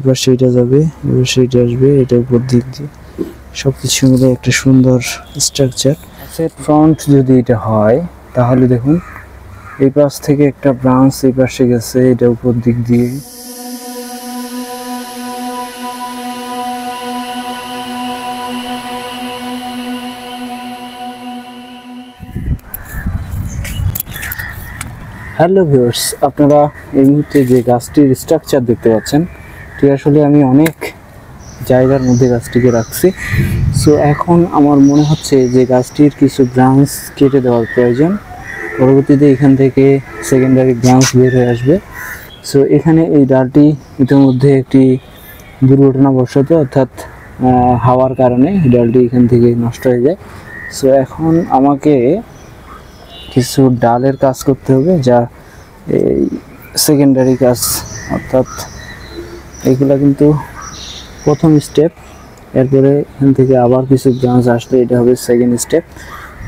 এবার সেইটা যাবে, এবার সেইটা আসবে, এটা উপর দিক দিয়ে সবকিছু মিলে একটা সুন্দর স্ট্রাকচার। ফ্রন্ট যদি এটা হয় তাহলে দেখুন এই পাশ থেকে একটা ব্রাঞ্চ এই পাশে গেছে, এটা উপর দিক দিয়ে। হ্যালো ভিউয়ার্স, আপনারা এই মুহূর্তে যে গাছটির স্ট্রাকচার দেখতে পাচ্ছেন, ঠিক আসলে আমি অনেক জায়গার মধ্যে গাছটিকে রাখছি। সো এখন আমার মনে হচ্ছে যে গাছটির কিছু ব্রাঞ্চ কেটে দেওয়ার প্রয়োজন। পরবর্তীতে এখান থেকে সেকেন্ডারি ব্রাঞ্চ বের হয়ে আসবে। সো এখানে এই ডালটি ইতিমধ্যে একটি দুর্ঘটনাবশত অর্থাৎ হাওয়ার কারণে ডালটি এখান থেকে নষ্ট হয়ে যায়। সো এখন আমাকে কিছু ডালের কাজ করতে হবে, যা এই সেকেন্ডারি কাজ, অর্থাৎ এইগুলা কিন্তু প্রথম স্টেপ। এরপরে এখান থেকে আবার কিছু ব্রাঞ্চ আসলে এটা হবে সেকেন্ড স্টেপ।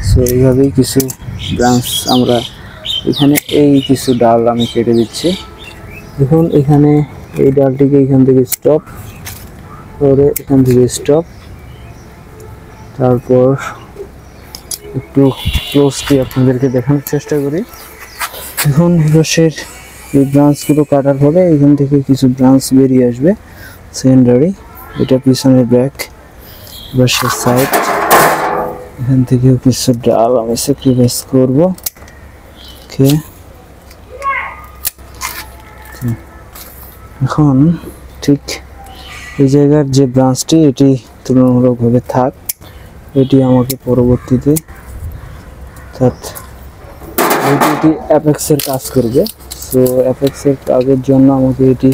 সো এইভাবেই কিছু ব্রাঞ্চ আমরা এখানে এই কিছু ডাল আমি কেটে দিচ্ছি। দেখুন এখানে এই ডালটিকে এখান থেকে স্টপ করে, এখান থেকে স্টপ, তারপর একটু ক্লোজলি আপনাদেরকে দেখানোর চেষ্টা করি। এখন রসের এই ব্রাঞ্চগুলো কাটার পরে এখান থেকে কিছু ব্রাঞ্চ বেরিয়ে আসবে সেকেন্ডারি। এটা পিছনের ব্যাক, রসের সাইড। এখান থেকেও কিছু ডাল আমি স্যাক্রিফাইস করব। ওকে, এখন ঠিক এই জায়গার যে ব্রাঞ্চটি, এটি তুলনামূলকভাবে থাক, এটি আমাকে পরবর্তীতে এটি অ্যাপেক্সের কাজ করবে। সো অ্যাপেক্সের কাজের জন্য আমাকে এটি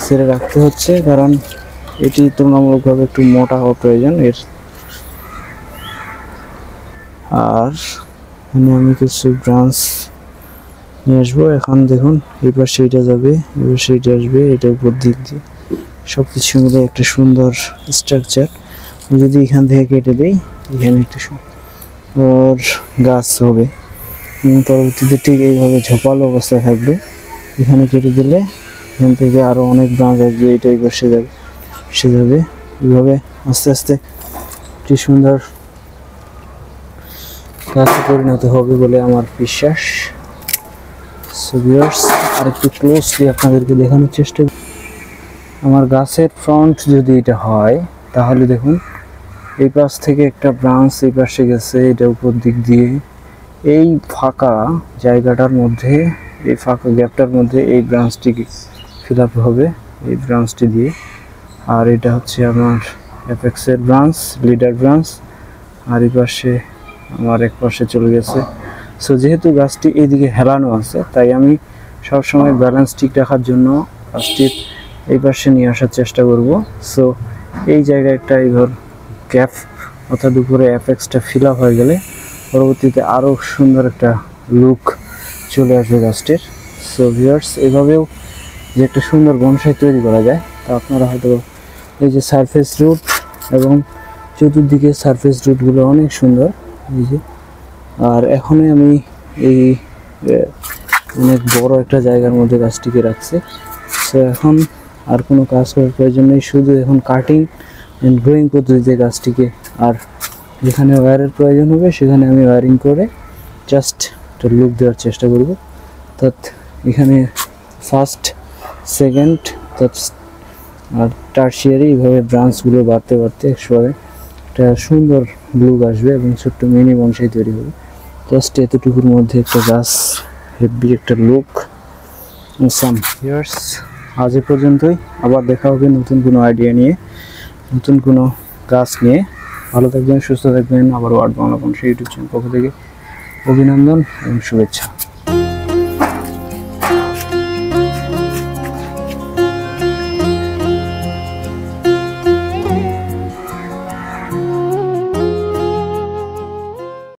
ছেড়ে রাখতে হচ্ছে, কারণ এটি তুলনামূলকভাবে একটু মোটা হওয়া প্রয়োজন এর। আর এখানে আমি কিছু ব্রাঞ্চ নিয়ে আসবো। এখন দেখুন এবার সেইটা যাবে, এবার সেইটা আসবে, এটা উপর দিক দিয়ে সবকিছু মিলে একটা সুন্দর স্ট্রাকচার। যদি এখান থেকে কেটে দেই, এখানে একটা সুন্দর গাছ হবে, পরবর্তীতে ঠিক এইভাবে ঝোপালো অবস্থায় থাকবে। এখানে কেটে দিলে এখান থেকে আরও অনেক ব্রাঞ্চ আসবে, এটাই বসে যাবে এইভাবে আস্তে আস্তে একটি সুন্দর গাছে পরিণত হবে বলে আমার বিশ্বাস। সো ভিউয়ার্স, আর একটু ক্লোজলি আপনাদেরকে দেখানোর চেষ্টা করি। আমার গাছের ফ্রন্ট যদি এটা হয় তাহলে দেখুন এই পাশ থেকে একটা ব্রাঞ্চ এই পাশে গেছে, এটা উপর দিক দিয়ে। এই ফাঁকা জায়গাটার মধ্যে, এই ফাঁকা গ্যাপটার মধ্যে এই ব্রাঞ্চটি ফিল আপ হবে এই ব্রাঞ্চটি দিয়ে। আর এটা হচ্ছে আমার অ্যাপেক্সের ব্রাঞ্চ, লিডার ব্রাঞ্চ। আর এই পাশে আমার এক পাশে চলে গেছে। সো যেহেতু গাছটি এইদিকে হেলানো আছে, তাই আমি সবসময় ব্যালেন্স ঠিক রাখার জন্য গাছটির এই পাশে নিয়ে আসার চেষ্টা করব। সো এই জায়গায় একটা এইভার গ্যাপ, অর্থাৎ উপরে অ্যাপেক্সটা ফিল আপ হয়ে গেলে পরবর্তীতে আরও সুন্দর একটা লুক চলে আসবে গাছটির। সো ভিউয়ার্স, এভাবেও যে একটা সুন্দর বনসাই তৈরি করা যায়, তা আপনারা হয়তো এই যে সারফেস রুট এবং চতুর্দিকে সারফেস রুটগুলো অনেক সুন্দর, এই যে। আর এখনই আমি এই অনেক বড় একটা জায়গার মধ্যে গাছটিকে রাখছি। সো এখন আর কোনো কাজ করার প্রয়োজন নেই, শুধু এখন কাটিং অ্যান্ড গ্রোয়িং পদ্ধতিতে গাছটিকে, আর যেখানে ওয়্যারের প্রয়োজন হবে সেখানে আমি ওয়্যারিং করে জাস্ট একটা লুক দেওয়ার চেষ্টা করব। অর্থাৎ এখানে ফার্স্ট, সেকেন্ড, আর টার্সিয়ারি এইভাবে ব্রাঞ্চগুলো বাড়তে বাড়তে একসাথে একটা সুন্দর লুক আসবে এবং ছোট্ট মিনি বনসাই তৈরি হবে। জাস্ট এতটুকুর মধ্যে একটা গাছ, হেভি একটা লুক। ভিউয়ার্স, আজ এ পর্যন্তই। আবার দেখা হবে নতুন কোনো আইডিয়া নিয়ে, নতুন কোনো গাছ নিয়ে। ভালো থাকবেন, সুস্থ থাকবেন। আবার word Bangla bonsai YouTube channel পক্ষ থেকে অভিনন্দন এবং শুভেচ্ছা।